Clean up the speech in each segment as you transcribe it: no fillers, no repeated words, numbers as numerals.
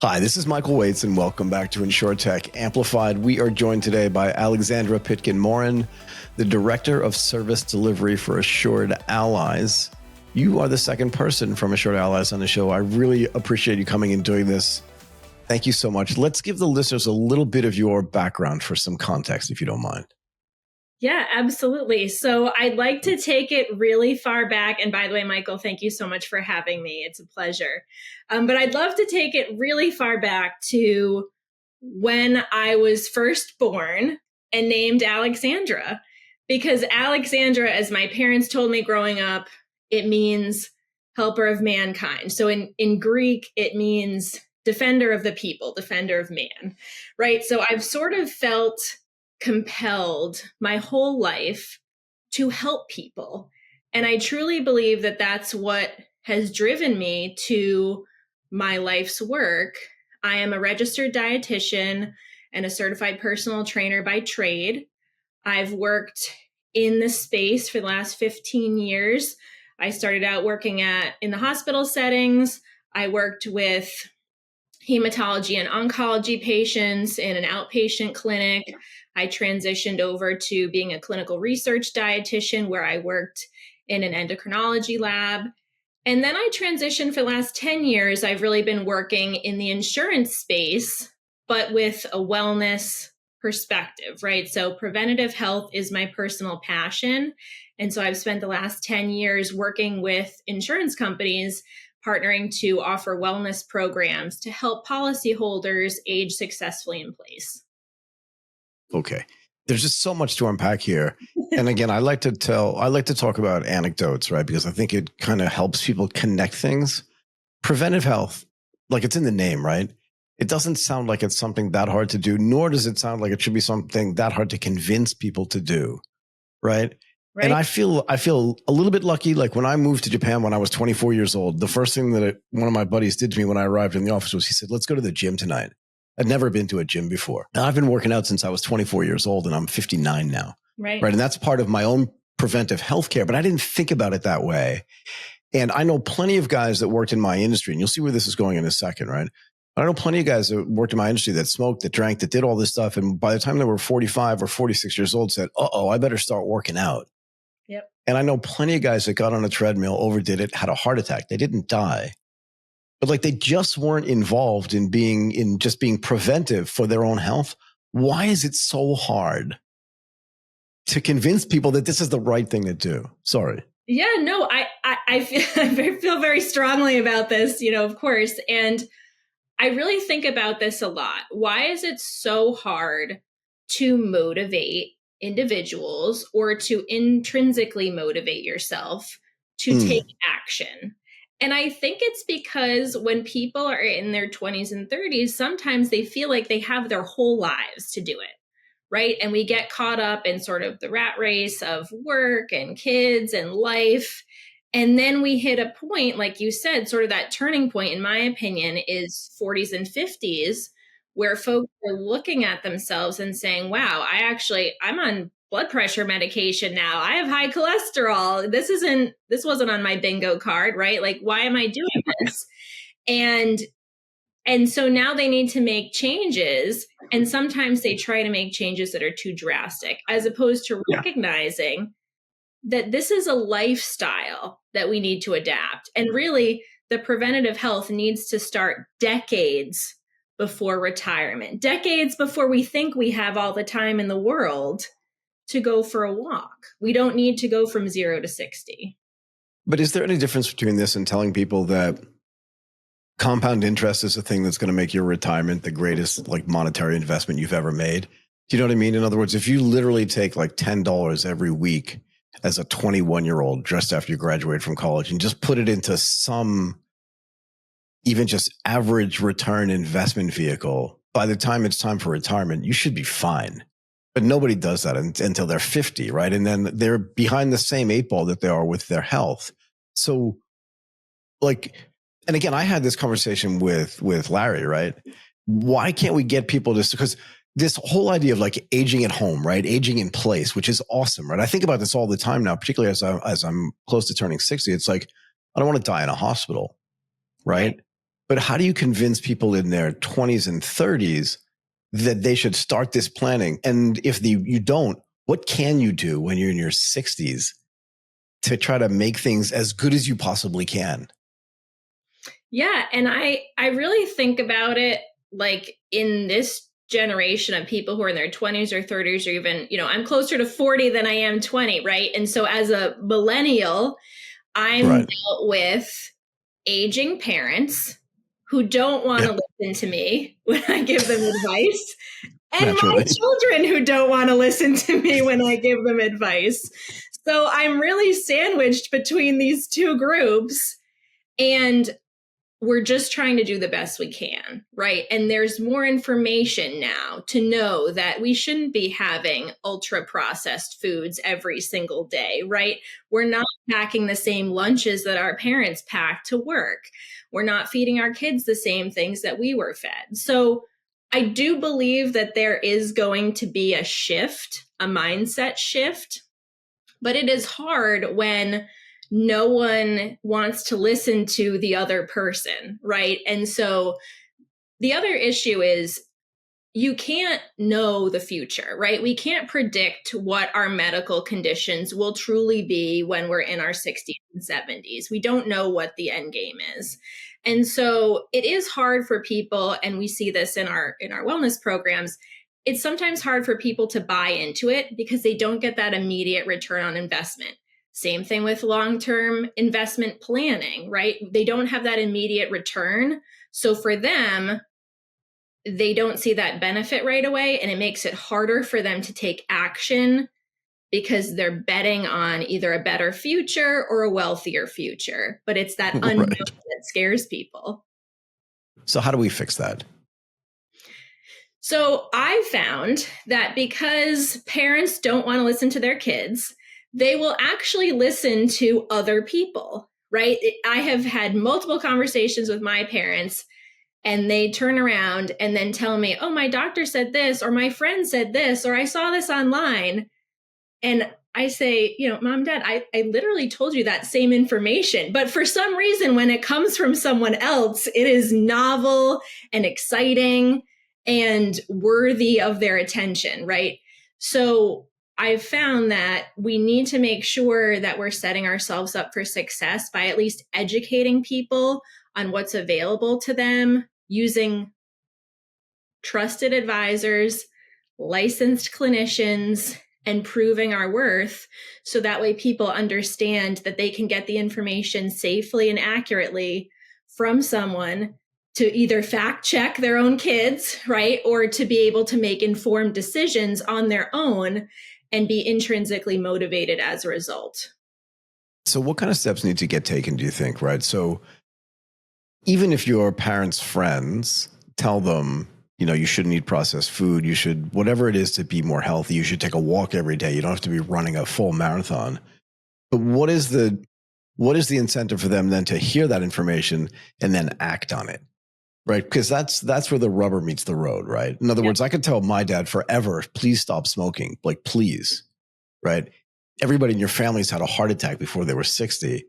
Hi, this is Michael Waits, and welcome back to InsurTech Amplified. We are joined today by Alexandra Pitkin-Morin, the Director of Service Delivery for Assured Allies. You are the second person from Assured Allies on the show. I really appreciate you coming and doing this. Thank you so much. Let's give the listeners a little bit of your background for some context, if you don't mind. Yeah, absolutely. So I'd like to take it really far back. And by the way, Michael, thank you so much for having me. It's a pleasure. But I'd love to take it really far back to when I was first born and named Alexandra, because Alexandra, as my parents told me growing up, it means helper of mankind. So in Greek, it means defender of the people, defender of man, right? So I've sort of felt compelled my whole life to help people. And I truly believe that that's what has driven me to my life's work. I am a registered dietitian and a certified personal trainer by trade. I've worked in this space for the last 15 years. I started out working in the hospital settings. I worked with hematology and oncology patients in an outpatient clinic. I transitioned over to being a clinical research dietitian where I worked in an endocrinology lab. And then I transitioned for the last 10 years. I've really been working in the insurance space, but with a wellness perspective, right? So preventative health is my personal passion. And so I've spent the last 10 years working with insurance companies, partnering to offer wellness programs to help policyholders age successfully in place. Okay. There's just so much to unpack here. And again, I like to talk about anecdotes, right? Because I think it kind of helps people connect things. Preventive health, like it's in the name, right? It doesn't sound like it's something that hard to do, nor does it sound like it should be something that hard to convince people to do, right? Right. And I feel a little bit lucky. Like when I moved to Japan when I was 24 years old, the first thing that one of my buddies did to me when I arrived in the office was he said, "Let's go to the gym tonight." I'd never been to a gym before. And I've been working out since I was 24 years old and I'm 59 now. Right. And that's part of my own preventive healthcare, but I didn't think about it that way. And I know plenty of guys that worked in my industry, and you'll see where this is going in a second, right? I know plenty of guys that worked in my industry that smoked, that drank, that did all this stuff. And by the time they were 45 or 46 years old, said, I better start working out. Yep. And I know plenty of guys that got on a treadmill, overdid it, had a heart attack. They didn't die. But like they just weren't involved in just being preventive for their own health. Why is it so hard to convince people that this is the right thing to do? Sorry. Yeah, no, I feel very strongly about this, of course. And I really think about this a lot. Why is it so hard to motivate individuals or to intrinsically motivate yourself to take action? And I think it's because when people are in their 20s and 30s, sometimes they feel like they have their whole lives to do it, right? And we get caught up in sort of the rat race of work and kids and life. And then we hit a point, like you said, sort of that turning point, in my opinion, is 40s and 50s, where folks are looking at themselves and saying, wow, I'm on blood pressure medication now. I have high cholesterol. This wasn't on my bingo card, right? Like, why am I doing this? And so now they need to make changes. And sometimes they try to make changes that are too drastic, as opposed to recognizing that this is a lifestyle that we need to adapt. And really, the preventative health needs to start decades before retirement, decades before we think we have all the time in the world to go for a walk. We don't need to go from 0 to 60. But is there any difference between this and telling people that compound interest is the thing that's going to make your retirement the greatest like monetary investment you've ever made? Do you know what I mean? In other words, if you literally take like $10 every week as a 21-year-old just after you graduate from college and just put it into some even just average return investment vehicle, by the time it's time for retirement, you should be fine. But nobody does that until they're 50, right? And then they're behind the same 8 ball that they are with their health. So like, and again, I had this conversation with Larry, right? Why can't we get people to, because this whole idea of like aging at home, right? Aging in place, which is awesome, right? I think about this all the time now, particularly as I'm close to turning 60. It's like, I don't want to die in a hospital, right? But how do you convince people in their 20s and 30s that they should start this planning? And if you don't, what can you do when you're in your 60s to try to make things as good as you possibly can? Yeah. And I really think about it like in this generation of people who are in their 20s or 30s, or even, I'm closer to 40 than I am 20, right? And so as a millennial, I'm Right. dealt with aging parents who don't want to listen to me when I give them advice, and Naturally. my children who don't want to listen to me when I give them advice. So I'm really sandwiched between these two groups, and we're just trying to do the best we can, right? And there's more information now to know that we shouldn't be having ultra processed foods every single day, right? We're not packing the same lunches that our parents packed to work. We're not feeding our kids the same things that we were fed. So I do believe that there is going to be a shift, a mindset shift, but it is hard when no one wants to listen to the other person, right? And so the other issue is you can't know the future, right? We can't predict what our medical conditions will truly be when we're in our 60s and 70s. We don't know what the end game is. And so it is hard for people, and we see this in our wellness programs. It's sometimes hard for people to buy into it because they don't get that immediate return on investment. Same thing with long-term investment planning, right? They don't have that immediate return. So for them, they don't see that benefit right away, and it makes it harder for them to take action because they're betting on either a better future or a wealthier future. But it's that unknown that scares people. So how do we fix that? So I found that because parents don't want to listen to their kids, they will actually listen to other people, right? I have had multiple conversations with my parents, and they turn around and then tell me, oh, my doctor said this, or my friend said this, or I saw this online. And I say, Mom, Dad, I literally told you that same information. But for some reason, when it comes from someone else, it is novel and exciting and worthy of their attention, right? So I've found that we need to make sure that we're setting ourselves up for success by at least educating people on what's available to them, using trusted advisors, licensed clinicians, and proving our worth, so that way people understand that they can get the information safely and accurately from someone to either fact check their own kids, right? Or to be able to make informed decisions on their own and be intrinsically motivated as a result. So what kind of steps need to get taken, do you think, right? So even if your parents' friends tell them, you shouldn't eat processed food, you should, whatever it is to be more healthy, you should take a walk every day. You don't have to be running a full marathon. But what is the incentive for them then to hear that information and then act on it? Right? Because that's where the rubber meets the road, right? In other words, I could tell my dad forever, please stop smoking, like, please, right? Everybody in your family's had a heart attack before they were 60.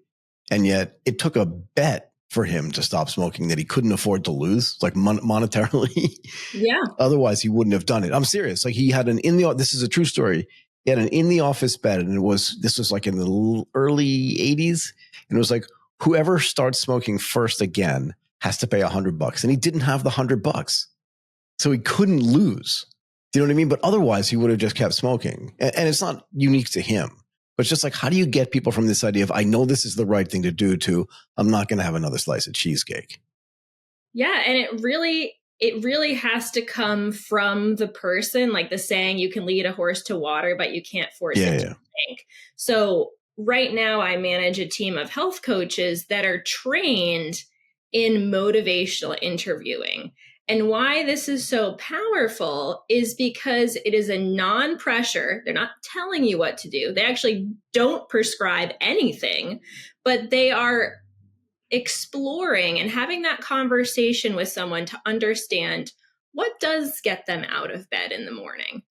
And yet it took a bet for him to stop smoking that he couldn't afford to lose, like monetarily. Yeah. Otherwise, he wouldn't have done it. I'm serious. Like, he had this is a true story. He had an in the office bet, and this was like in the early 80s. And it was like, whoever starts smoking first again has to pay $100. And he didn't have the $100. So he couldn't lose. Do you know what I mean? But otherwise, he would have just kept smoking. And it's not unique to him. But it's just like, how do you get people from this idea of, I know this is the right thing to do, to, I'm not going to have another slice of cheesecake? Yeah. And it really has to come from the person, like the saying, you can lead a horse to water, but you can't force it to drink. So right now I manage a team of health coaches that are trained in motivational interviewing. And why this is so powerful is because it is a non-pressure. They're not telling you what to do. They actually don't prescribe anything, but they are exploring and having that conversation with someone to understand what does get them out of bed in the morning,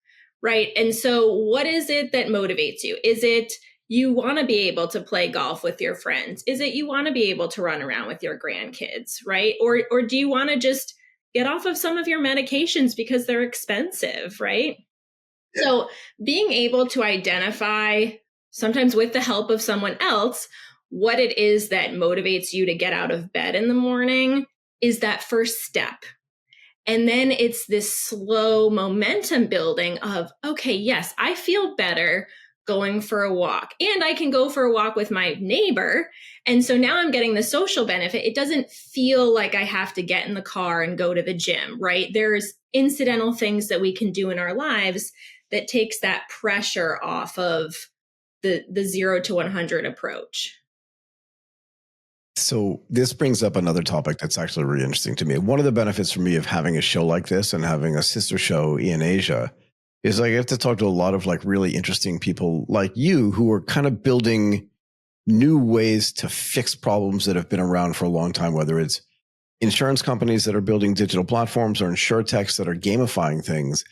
right? And so what is it that motivates you? Is it you want to be able to play golf with your friends? Is it you want to be able to run around with your grandkids, right? Or do you want to just get off of some of your medications because they're expensive, right? Yeah. So being able to identify, sometimes with the help of someone else, what it is that motivates you to get out of bed in the morning is that first step. And then it's this slow momentum building of, okay, yes, I feel better going for a walk, and I can go for a walk with my neighbor. And so now I'm getting the social benefit. It doesn't feel like I have to get in the car and go to the gym, right? There's incidental things that we can do in our lives that takes that pressure off of the 0 to 100 approach. So this brings up another topic that's actually really interesting to me. One of the benefits for me of having a show like this and having a sister show in Asia is I get to talk to a lot of like really interesting people like you who are kind of building new ways to fix problems that have been around for a long time, whether it's insurance companies that are building digital platforms or InsurTechs that are gamifying things.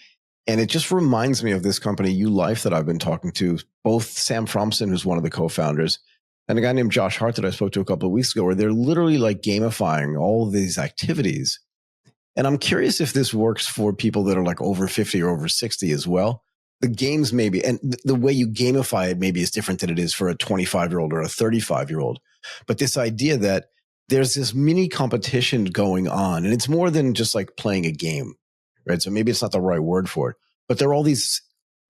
And it just reminds me of this company, ULife, that I've been talking to, both Sam Fromson, who's one of the co-founders, and a guy named Josh Hart that I spoke to a couple of weeks ago, where they're literally like gamifying all of these activities. And I'm curious if this works for people that are like over 50 or over 60 as well. The games maybe, and the way you gamify it maybe is different than it is for a 25-year-old or a 35-year-old. But this idea that there's this mini competition going on, and it's more than just like playing a game, right? So maybe it's not the right word for it, but there are all these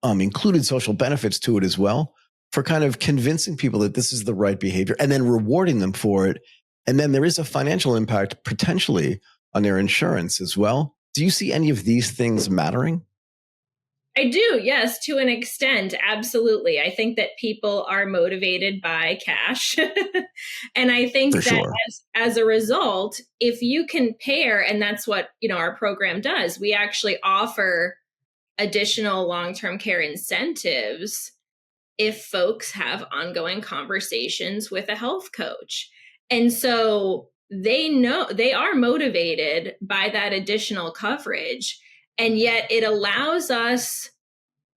included social benefits to it as well, for kind of convincing people that this is the right behavior and then rewarding them for it. And then there is a financial impact potentially on their insurance as well. Do you see any of these things mattering? I do, yes, to an extent, absolutely. I think that people are motivated by cash. And I think For that sure. as a result, if you can pair, and that's what, our program does, we actually offer additional long-term care incentives if folks have ongoing conversations with a health coach. And so they know they are motivated by that additional coverage. And yet it allows us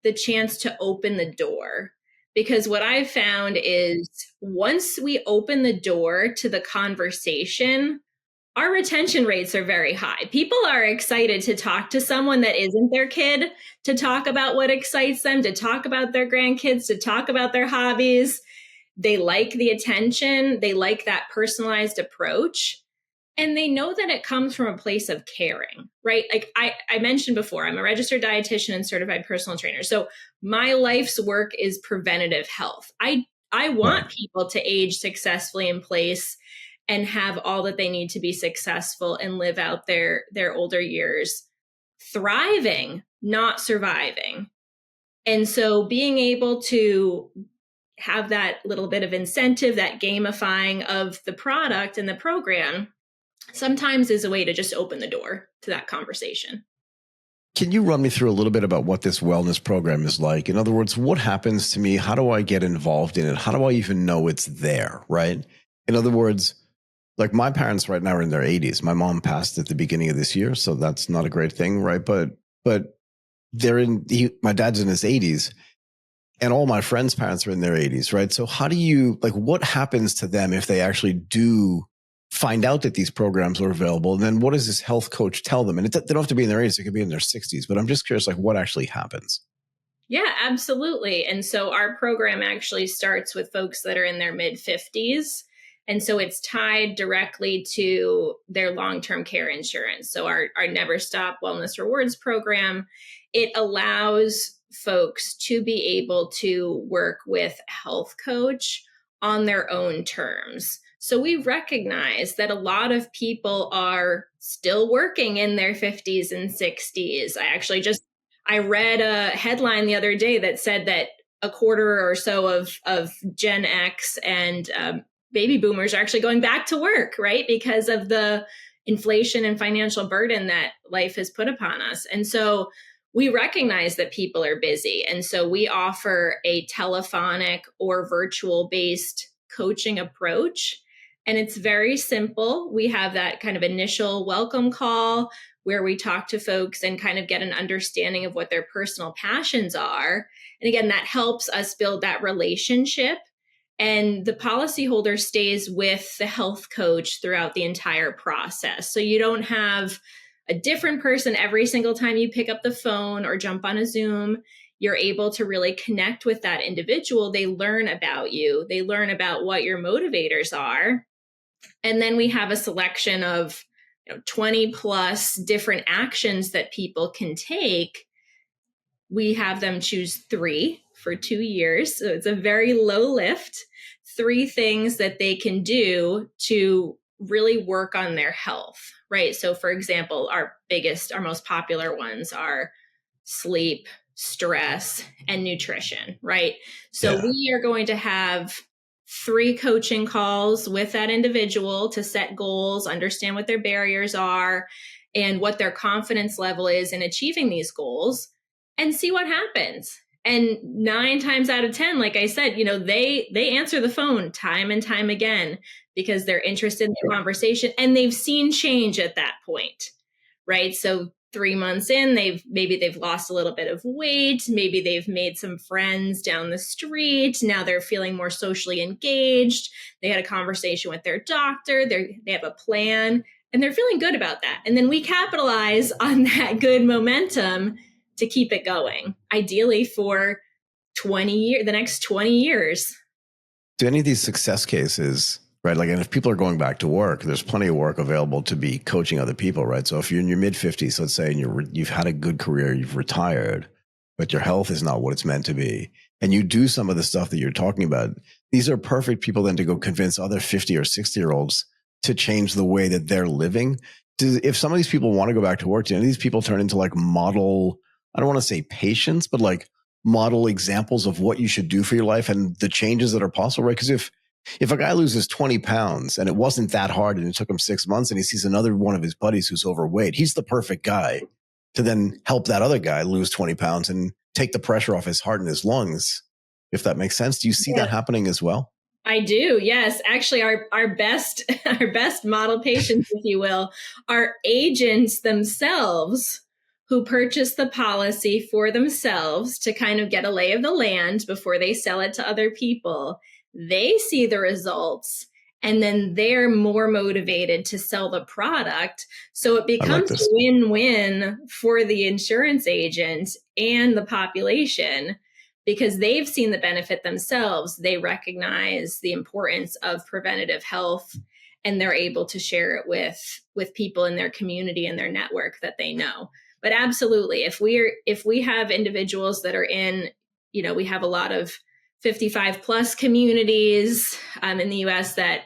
the chance to open the door. Because what I've found is once we open the door to the conversation, our retention rates are very high. People are excited to talk to someone that isn't their kid, to talk about what excites them, to talk about their grandkids, to talk about their hobbies. They like the attention. They like that personalized approach. And they know that it comes from a place of caring, right? Like I mentioned before, I'm a registered dietitian and certified personal trainer. So my life's work is preventative health. I want people to age successfully in place and have all that they need to be successful and live out their older years thriving, not surviving. And so being able to have that little bit of incentive, that gamifying of the product and the program, sometimes is a way to just open the door to that conversation. Can you run me through a little bit about what this wellness program is like? In other words, what happens to me? How do I get involved in it? How do I even know it's there, right? In other words, like my parents right now are in their 80s. My mom passed at the beginning of this year, so that's not a great thing, right? But my dad's in his 80s, and all my friends' parents are in their 80s, right? So how do you, like, what happens to them if they actually do find out that these programs are available? And then what does this health coach tell them? And they don't have to be in their 80s, it could be in their 60s, but I'm just curious, like, what actually happens? Yeah, absolutely. And so our program actually starts with folks that are in their mid 50s. And so it's tied directly to their long-term care insurance. So our Never Stop Wellness Rewards program, it allows folks to be able to work with a health coach on their own terms. So we recognize that a lot of people are still working in their 50s and 60s. I read a headline the other day that said that a quarter or so of Gen X and baby boomers are actually going back to work, right? Because of the inflation and financial burden that life has put upon us. And so we recognize that people are busy. And so we offer a telephonic or virtual based coaching approach. And it's very simple. We have that kind of initial welcome call where we talk to folks and kind of get an understanding of what their personal passions are. And again, that helps us build that relationship. And the policyholder stays with the health coach throughout the entire process. So you don't have a different person every single time you pick up the phone or jump on a Zoom. You're able to really connect with that individual. They learn about you. They learn about what your motivators are. And then we have a selection of 20 plus different actions that people can take. We have them choose 3 for 2 years. So it's a very low lift, 3 things that they can do to really work on their health, right? So for example, our most popular ones are sleep, stress, and nutrition, right? So we are going to have 3 coaching calls with that individual to set goals, understand what their barriers are, and what their confidence level is in achieving these goals, and see what happens. And 9 times out of 10, like I said, they answer the phone time and time again because they're interested in the conversation and they've seen change at that point, right? So 3 months in, maybe they've lost a little bit of weight. Maybe they've made some friends down the street. Now they're feeling more socially engaged. They had a conversation with their doctor. They have a plan and they're feeling good about that. And then we capitalize on that good momentum to keep it going, ideally for the next 20 years. Do any of these success cases, right? Like, and if people are going back to work, there's plenty of work available to be coaching other people, right? So if you're in your mid 50s, let's say, and you've had a good career, you've retired, but your health is not what it's meant to be, and you do some of the stuff that you're talking about, these are perfect people then to go convince other 50 or 60-year-olds to change the way that they're living. If some of these people want to go back to work, do any of these people turn into like model, I don't want to say patients, but like model examples of what you should do for your life and the changes that are possible, right? Because if a guy loses 20 pounds and it wasn't that hard and it took him 6 months and he sees another one of his buddies who's overweight, he's the perfect guy to then help that other guy lose 20 pounds and take the pressure off his heart and his lungs, if that makes sense. Do you see that happening as well? I do. Yes. Actually, our best model patients, if you will, are agents themselves who purchase the policy for themselves to kind of get a lay of the land before they sell it to other people. They see the results and then they're more motivated to sell the product. So it becomes a win-win for the insurance agent and the population because they've seen the benefit themselves. They recognize the importance of preventative health and they're able to share it with people in their community and their network that they know. But absolutely, if we have individuals that are in, we have a lot of 55 plus communities in the US that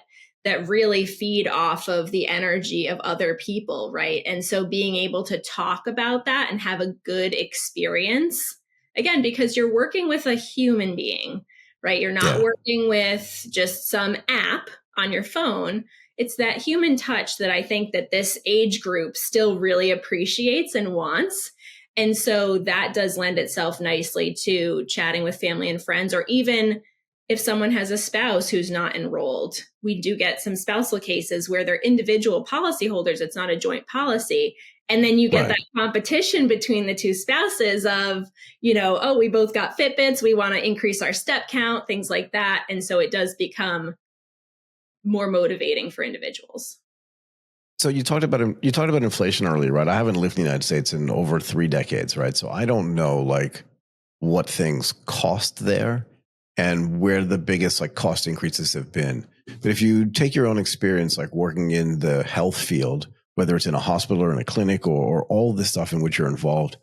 really feed off of the energy of other people, right? And so being able to talk about that and have a good experience, again, because you're working with a human being, right? You're not working with just some app on your phone. It's that human touch that I think that this age group still really appreciates and wants. And so that does lend itself nicely to chatting with family and friends, or even if someone has a spouse who's not enrolled. We do get some spousal cases where they're individual policyholders. It's not a joint policy. And then you get that competition between the two spouses of, we both got Fitbits. We want to increase our step count, things like that. And so it does become more motivating for individuals. So you talked about inflation earlier, right? I haven't lived in the United States in over 3 decades, right? So I don't know like what things cost there and where the biggest like cost increases have been. But if you take your own experience, like working in the health field, whether it's in a hospital or in a clinic or all the stuff in which you're involved,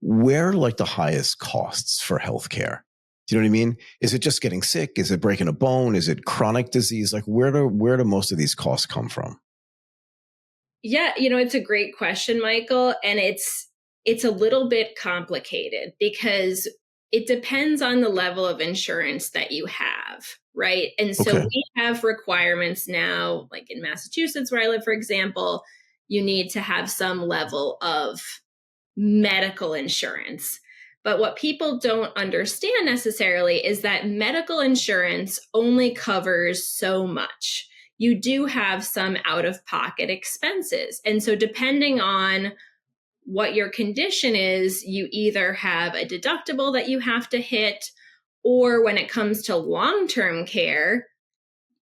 where are like the highest costs for healthcare? Do you know what I mean? Is it just getting sick? Is it breaking a bone? Is it chronic disease? Like where do most of these costs come from? Yeah, it's a great question, Michael. And it's a little bit complicated because it depends on the level of insurance that you have, right? And so we have requirements now, like in Massachusetts, where I live, for example, you need to have some level of medical insurance. But what people don't understand necessarily is that medical insurance only covers so much. You do have some out-of-pocket expenses. And so depending on what your condition is, you either have a deductible that you have to hit, or when it comes to long-term care,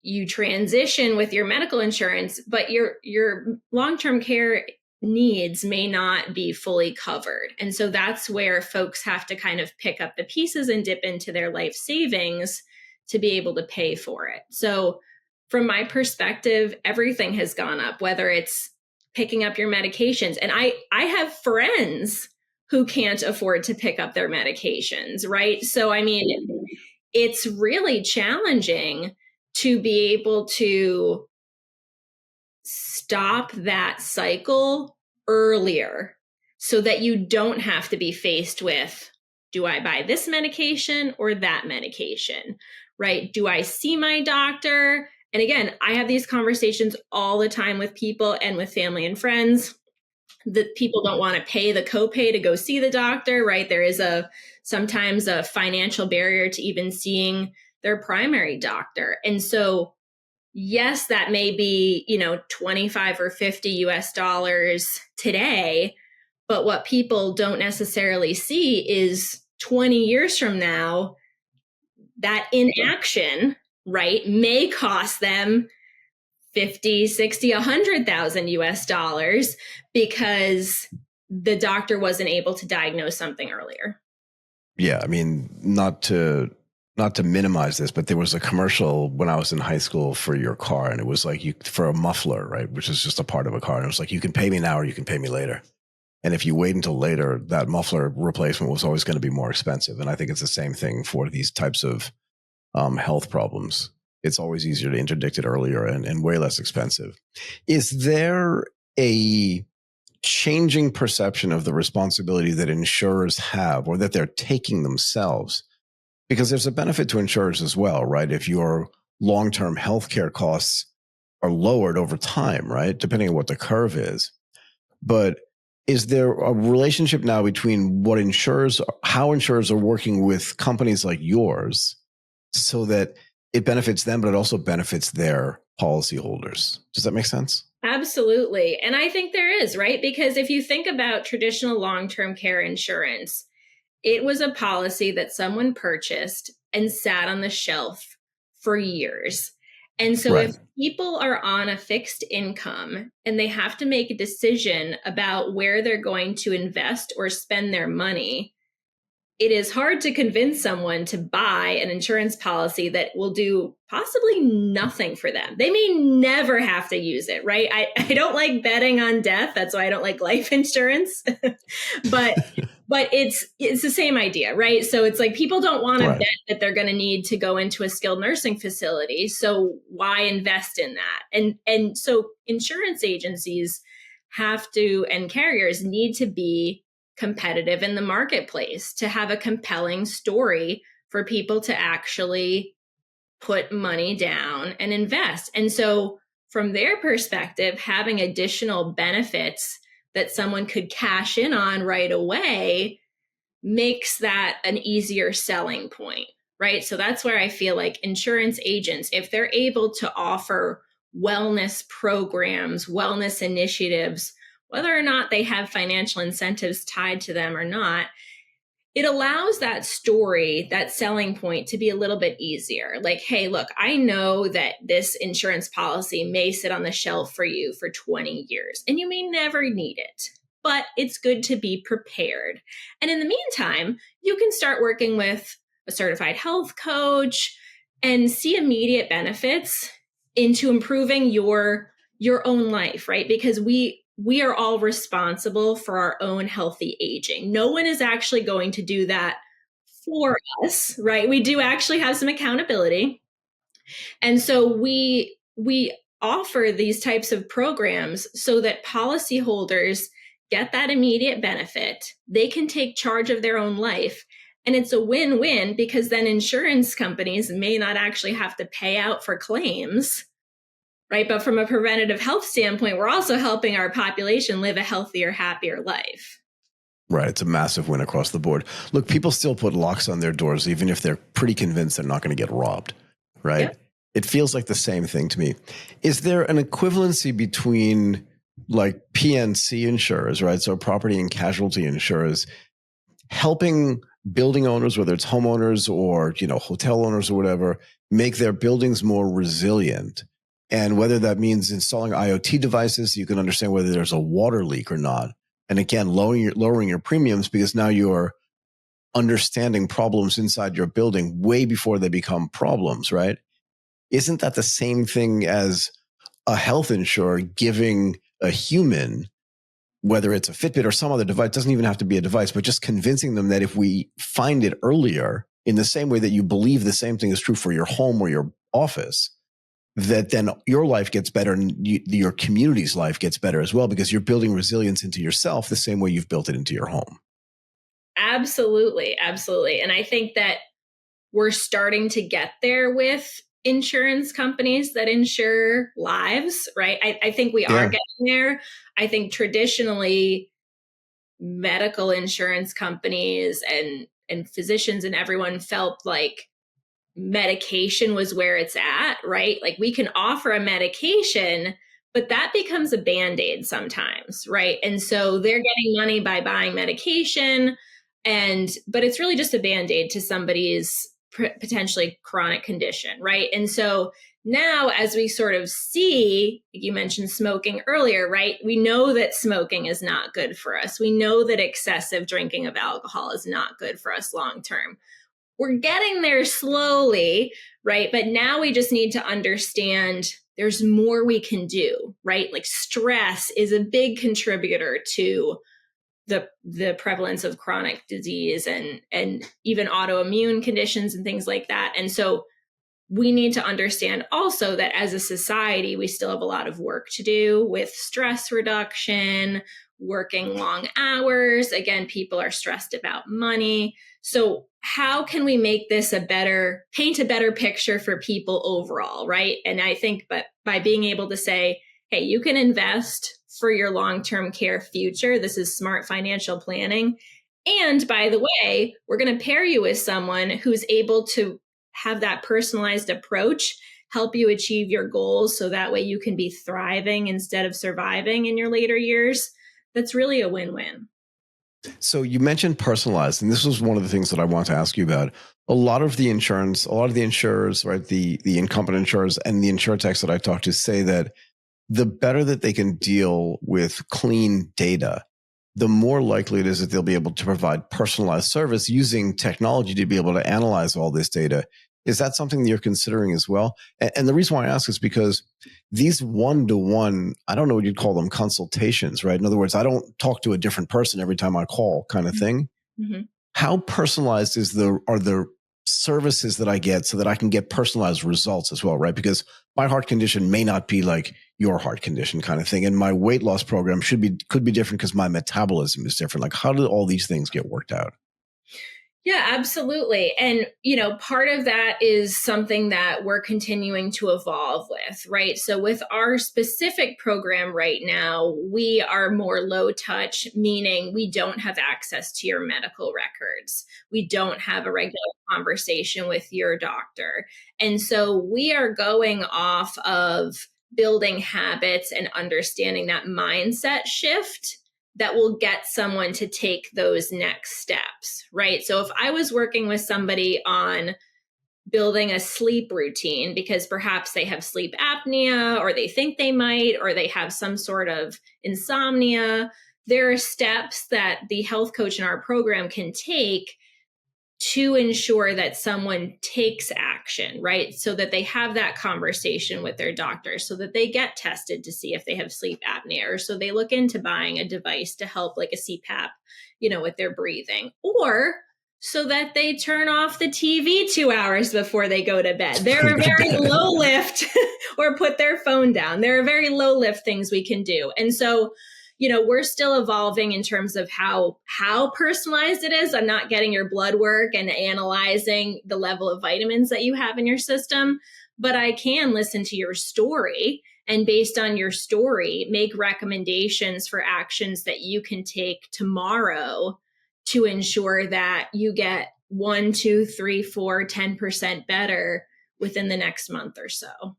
you transition with your medical insurance, but your long-term care needs may not be fully covered. And so that's where folks have to kind of pick up the pieces and dip into their life savings to be able to pay for it. So from my perspective, everything has gone up, whether it's picking up your medications. And I have friends who can't afford to pick up their medications, right? So, I mean, it's really challenging to be able to stop that cycle earlier so that you don't have to be faced with, do I buy this medication or that medication, right? Do I see my doctor? And again, I have these conversations all the time with people and with family and friends that people don't want to pay the copay to go see the doctor, right? There is sometimes a financial barrier to even seeing their primary doctor. And so, yes, that may be, 25 or 50 US dollars today, but what people don't necessarily see is 20 years from now, that inaction, right, may cost them 50, 60, 100,000 US dollars because the doctor wasn't able to diagnose something earlier. Yeah, I mean, not to minimize this, but there was a commercial when I was in high school for your car, and it was like for a muffler, right, which is just a part of a car, and it was like, you can pay me now or you can pay me later. And if you wait until later, that muffler replacement was always going to be more expensive. And I think it's the same thing for these types of health problems. It's always easier to interdict it earlier and way less expensive. Is there a changing perception of the responsibility that insurers have, or that they're taking themselves? Because there's a benefit to insurers as well, right? If your long-term healthcare costs are lowered over time, right? Depending on what the curve is. But is there a relationship now between how insurers are working with companies like yours so that it benefits them, but it also benefits their policyholders? Does that make sense? Absolutely. And I think there is, right? Because if you think about traditional long-term care insurance, it was a policy that someone purchased and sat on the shelf for years. And so if people are on a fixed income and they have to make a decision about where they're going to invest or spend their money, it is hard to convince someone to buy an insurance policy that will do possibly nothing for them. They may never have to use it, right? I don't like betting on death. That's why I don't like life insurance. But it's the same idea, right? So it's like people don't want to bet that they're going to need to go into a skilled nursing facility. So why invest in that? And so insurance agencies have to, and carriers need to be competitive in the marketplace to have a compelling story for people to actually put money down and invest. And so from their perspective, having additional benefits that someone could cash in on right away makes that an easier selling point, right? So that's where I feel like insurance agents, if they're able to offer wellness programs, wellness initiatives, whether or not they have financial incentives tied to them or not, it allows that story, that selling point to be a little bit easier. Like, hey, look, I know that this insurance policy may sit on the shelf for you for 20 years and you may never need it, but it's good to be prepared. And in the meantime, you can start working with a certified health coach and see immediate benefits into improving your own life, right? Because we are all responsible for our own healthy aging. No one is actually going to do that for us, right? We do actually have some accountability. And so we offer these types of programs so that policyholders get that immediate benefit. They can take charge of their own life. And it's a win-win because then insurance companies may not actually have to pay out for claims, right? But from a preventative health standpoint, we're also helping our population live a healthier, happier life. Right. It's a massive win across the board. Look, people still put locks on their doors, even if they're pretty convinced they're not going to get robbed, right? Yep. It feels like the same thing to me. Is there an equivalency between like PNC insurers, right? So property and casualty insurers, helping building owners, whether it's homeowners or, hotel owners or whatever, make their buildings more resilient. And whether that means installing IoT devices so you can understand whether there's a water leak or not. And again, lowering your premiums because now you're understanding problems inside your building way before they become problems, right? Isn't that the same thing as a health insurer giving a human, whether it's a Fitbit or some other device, doesn't even have to be a device, but just convincing them that if we find it earlier, in the same way that you believe the same thing is true for your home or your office, that then your life gets better and your community's life gets better as well, because you're building resilience into yourself the same way you've built it into your home. Absolutely. Absolutely. And I think that we're starting to get there with insurance companies that insure lives, right? I think we are getting there. I think traditionally medical insurance companies and physicians and everyone felt like medication was where it's at, right? Like we can offer a medication, but that becomes a Band-Aid sometimes, right? And so they're getting money by buying medication, but it's really just a Band-Aid to somebody's potentially chronic condition, right? And so now as we sort of see, you mentioned smoking earlier, right? We know that smoking is not good for us. We know that excessive drinking of alcohol is not good for us long term. We're getting there slowly, right? But now we just need to understand there's more we can do, right? Like stress is a big contributor to the prevalence of chronic disease and even autoimmune conditions and things like that. And so we need to understand also that as a society, we still have a lot of work to do with stress reduction, working long hours. Again, people are stressed about money. So how can we make this paint a better picture for people overall, right? And I think by being able to say, hey, you can invest for your long-term care future. This is smart financial planning. And by the way, we're going to pair you with someone who's able to have that personalized approach, help you achieve your goals so that way you can be thriving instead of surviving in your later years. That's really a win-win. So you mentioned personalized, and this was one of the things that I want to ask you about. A lot of the insurers, right, the incumbent insurers and the InsurTechs that I talk to say that the better that they can deal with clean data, the more likely it is that they'll be able to provide personalized service using technology to be able to analyze all this data. Is that something that you're considering as well? And the reason why I ask is because these one-to-one, I don't know what you'd call them, consultations, right? In other words, I don't talk to a different person every time I call kind of thing. Mm-hmm. How personalized are the services that I get so that I can get personalized results as well, right? Because my heart condition may not be like your heart condition kind of thing. And my weight loss program could be different because my metabolism is different. Like, how do all these things get worked out? Yeah, absolutely. And, part of that is something that we're continuing to evolve with, right? So with our specific program right now, we are more low touch, meaning we don't have access to your medical records. We don't have a regular conversation with your doctor. And so we are going off of building habits and understanding that mindset shift that will get someone to take those next steps, right? So if I was working with somebody on building a sleep routine because perhaps they have sleep apnea or they think they might, or they have some sort of insomnia, there are steps that the health coach in our program can take to ensure that someone takes action, right? So that they have that conversation with their doctor, so that they get tested to see if they have sleep apnea, or so they look into buying a device to help, like a CPAP, with their breathing, or so that they turn off the TV 2 hours before they go to bed. There are very low lift or put their phone down. There are very low lift things we can do. And so we're still evolving in terms of how personalized it is. I'm not getting your blood work and analyzing the level of vitamins that you have in your system, but I can listen to your story and based on your story, make recommendations for actions that you can take tomorrow to ensure that you get 1, 2, 3, 4, 10% better within the next month or so.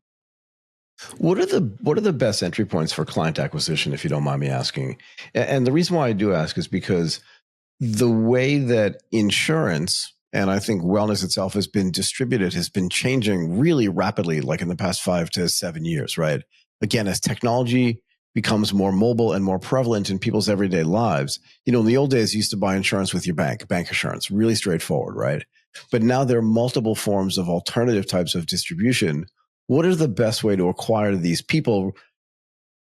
What are the best entry points for client acquisition, if you don't mind me asking? And the reason why I do ask is because the way that insurance and I think wellness itself has been distributed has been changing really rapidly, like in the past 5 to 7 years, right? Again, as technology becomes more mobile and more prevalent in people's everyday lives, in the old days, you used to buy insurance with your bank insurance, really straightforward, right? But now there are multiple forms of alternative types of distribution. What is the best way to acquire these people?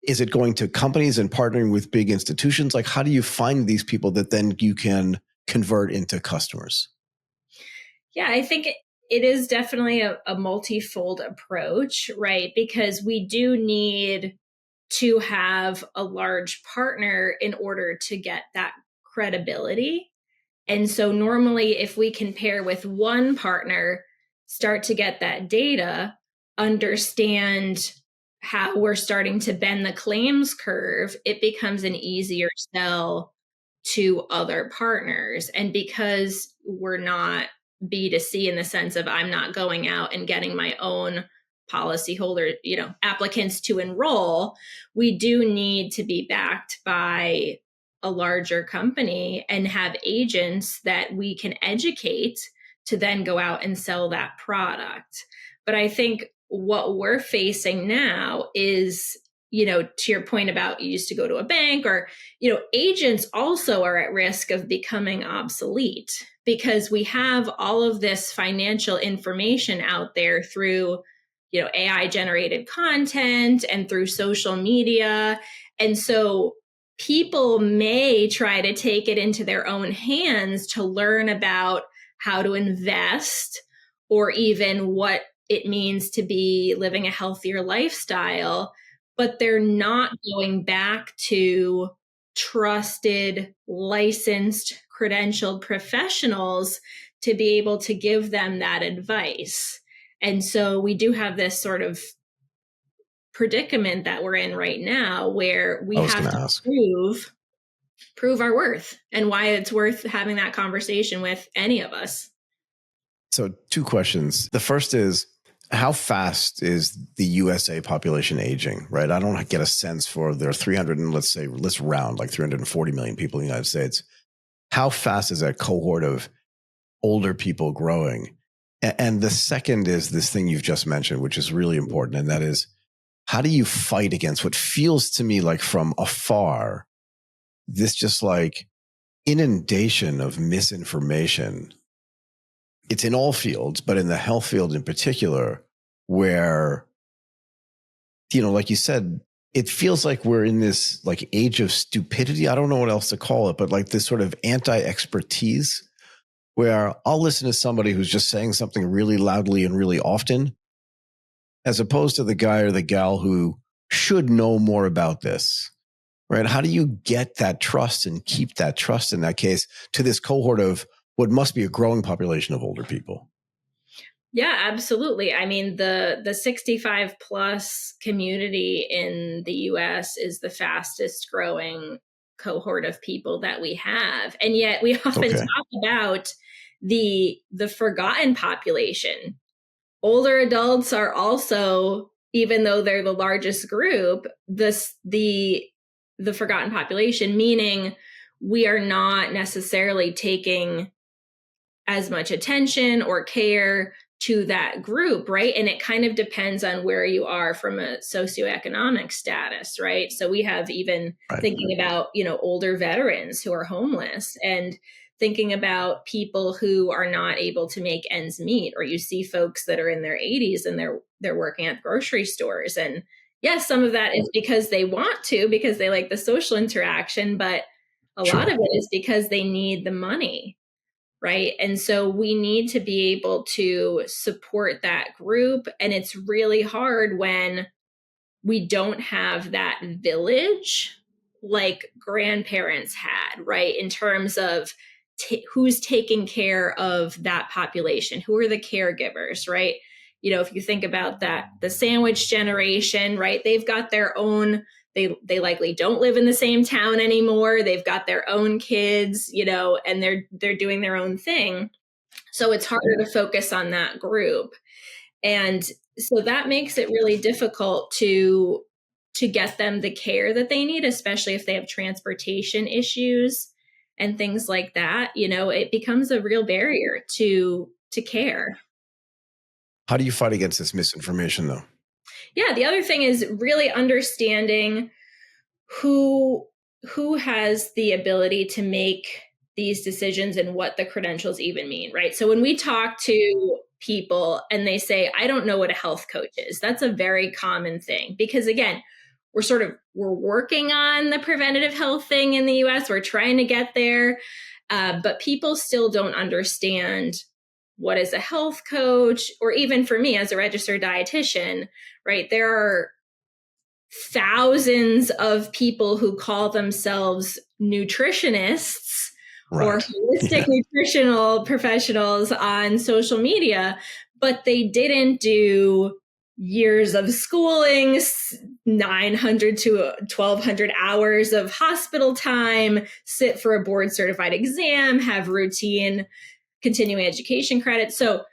Is it going to companies and partnering with big institutions? Like, how do you find these people that then you can convert into customers? Yeah, I think it is definitely a multifold approach, right? Because we do need to have a large partner in order to get that credibility. And so normally if we can pair with one partner, start to get that data, understand how we're starting to bend the claims curve, it becomes an easier sell to other partners. And because we're not B2C in the sense of I'm not going out and getting my own policyholder, applicants to enroll, we do need to be backed by a larger company and have agents that we can educate to then go out and sell that product. But I think what we're facing now is, to your point about you used to go to a bank or, agents also are at risk of becoming obsolete because we have all of this financial information out there through, AI generated content and through social media. And so people may try to take it into their own hands to learn about how to invest or even what it means to be living a healthier lifestyle, but they're not going back to trusted, licensed, credentialed professionals to be able to give them that advice. And so we do have this sort of predicament that we're in right now where we have to prove our worth and why it's worth having that conversation with any of us. So 2 questions. The first is, how fast is the USA population aging, right? I don't get a sense for there are 300 and let's round like 340 million people in the United States. How fast is that cohort of older people growing? And the second is this thing you've just mentioned, which is really important. And that is, how do you fight against what feels to me like from afar, this just like inundation of misinformation? It's in all fields, but in the health field in particular, where, like you said, it feels like we're in this like age of stupidity. I don't know what else to call it, but like this sort of anti-expertise where I'll listen to somebody who's just saying something really loudly and really often, as opposed to the guy or the gal who should know more about this, right? How do you get that trust and keep that trust in that case to this cohort of what must be a growing population of older people? Yeah, absolutely. I mean, the 65 plus community in the US is the fastest growing cohort of people that we have. And yet we often talk about the forgotten population. Older adults are also, even though they're the largest group, the forgotten population, meaning we are not necessarily taking as much attention or care to that group, right? And it kind of depends on where you are from a socioeconomic status, right? So we have even thinking about, older veterans who are homeless and thinking about people who are not able to make ends meet, or you see folks that are in their 80s and they're working at grocery stores. And yes, some of that is because they want to, because they like the social interaction, but a lot of it is because they need the money. Right. And so we need to be able to support that group. And it's really hard when we don't have that village like grandparents had, right? In terms of who's taking care of that population, who are the caregivers, right? If you think about that, the sandwich generation, right? They've got their own, they likely don't live in the same town anymore. They've got their own kids, and they're doing their own thing. So it's harder to focus on that group. And So that makes it really difficult to get them the care that they need, especially if they have transportation issues and things like that. It becomes a real barrier to care. How do you fight against this misinformation, though? Yeah, the other thing is really understanding who who has the ability to make these decisions and what the credentials even mean, right? So when we talk to people and they say, I don't know what a health coach is, that's a very common thing because again, we're working on the preventative health thing in the US. We're trying to get there. But people still don't understand what is a health coach, or even for me as a registered dietitian, right? There are thousands of people who call themselves nutritionists or Right. holistic Yeah. nutritional professionals on social media, but they didn't do years of schooling, 900 to 1200 hours of hospital time, sit for a board certified exam, have routine continuing education credits. So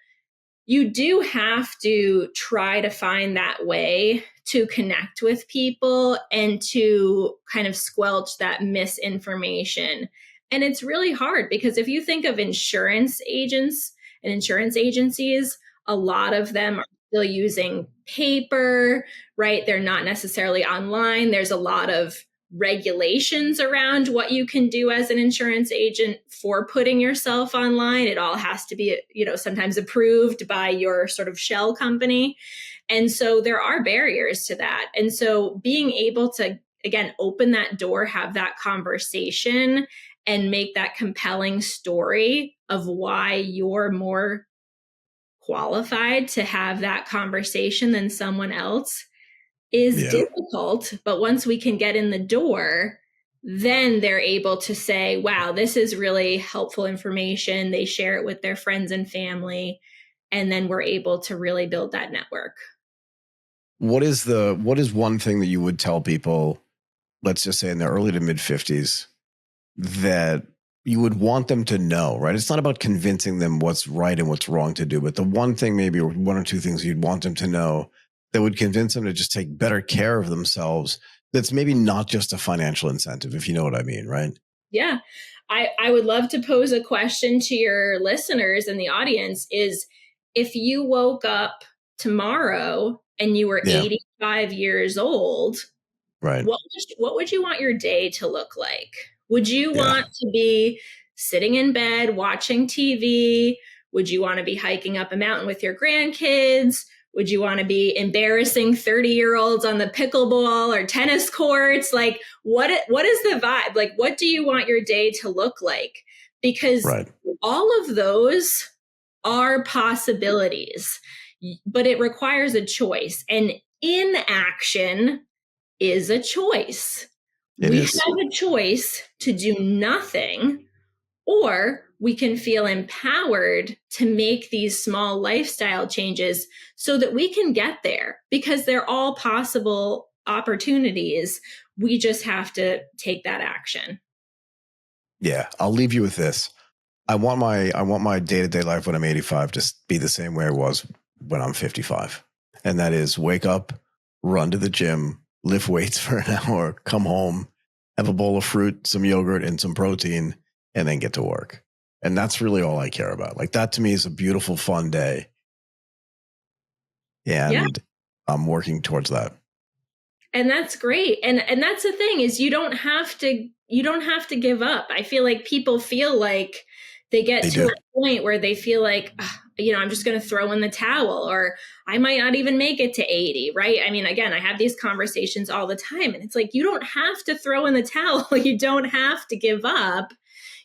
you do have to try to find that way to connect with people and to kind of squelch that misinformation. And it's really hard because if you think of insurance agents and insurance agencies, a lot of them are still using paper, right? They're not necessarily online. There's a lot of regulations around what you can do as an insurance agent for putting yourself online. It all has to be, sometimes approved by your sort of shell company. And so there are barriers to that. And so being able to, again, open that door, have that conversation, and make that compelling story of why you're more qualified to have that conversation than someone else is Yeah. difficult, but once we can get in the door, then they're able to say, wow, this is really helpful information. They share it with their friends and family, and then we're able to really build that network. What is one thing that you would tell people, let's just say in their early to mid 50s, that you would want them to know, right? It's not about convincing them what's right and what's wrong to do, but the one thing, maybe one or two things you'd want them to know that would convince them to just take better care of themselves. That's maybe not just a financial incentive, if you know what I mean, right? Yeah. I would love to pose a question to your listeners and the audience is if you woke up tomorrow and you were Yeah. 85 years old, Right. what would you want your day to look like? Would you Yeah. want to be sitting in bed watching TV? Would you want to be hiking up a mountain with your grandkids? Would you want to be embarrassing 30-year-olds on the pickleball or tennis courts? Like what is the vibe? Like what do you want your day to look like? Because Right. all of those are possibilities, but it requires a choice. And inaction is a choice. It We have is. a choice to do nothing, or we can feel empowered to make these small lifestyle changes so that we can get there because they're all possible opportunities. We just have to take that action. Yeah. I'll leave you with this. I want my day-to-day life when I'm 85 to be the same way it was when I'm 55. And that is wake up, run to the gym, lift weights for an hour, come home, have a bowl of fruit, some yogurt, and some protein, and then get to work. And that's really all I care about. Like that to me is a beautiful, fun day. Yeah. And I'm working towards that. And that's great. And that's the thing is you don't have to give up. I feel like people feel like they get They to do. a point where they feel like, I'm just going to throw in the towel or I might not even make it to 80, right? I mean, again, I have these conversations all the time and it's like, you don't have to throw in the towel. You don't have to give up.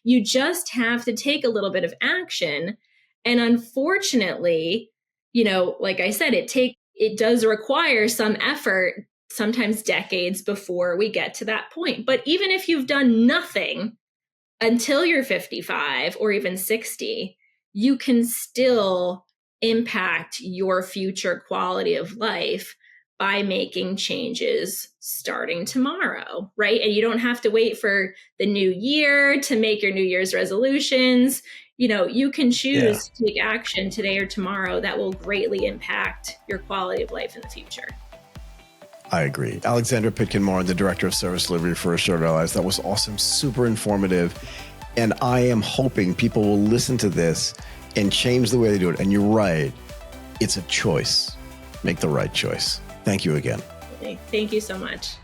You just have to take a little bit of action. And unfortunately, like I said, it does require some effort, sometimes decades before we get to that point. But even if you've done nothing until you're 55 or even 60, you can still impact your future quality of life by making changes starting tomorrow, right? And you don't have to wait for the new year to make your New Year's resolutions. You can choose to take action today or tomorrow that will greatly impact your quality of life in the future. I agree. Alexandra Pitkin-Morin, the Director of Service Delivery for Assured Our Lives. That was awesome, super informative. And I am hoping people will listen to this and change the way they do it. And you're right. It's a choice. Make the right choice. Thank you again. Thank you so much.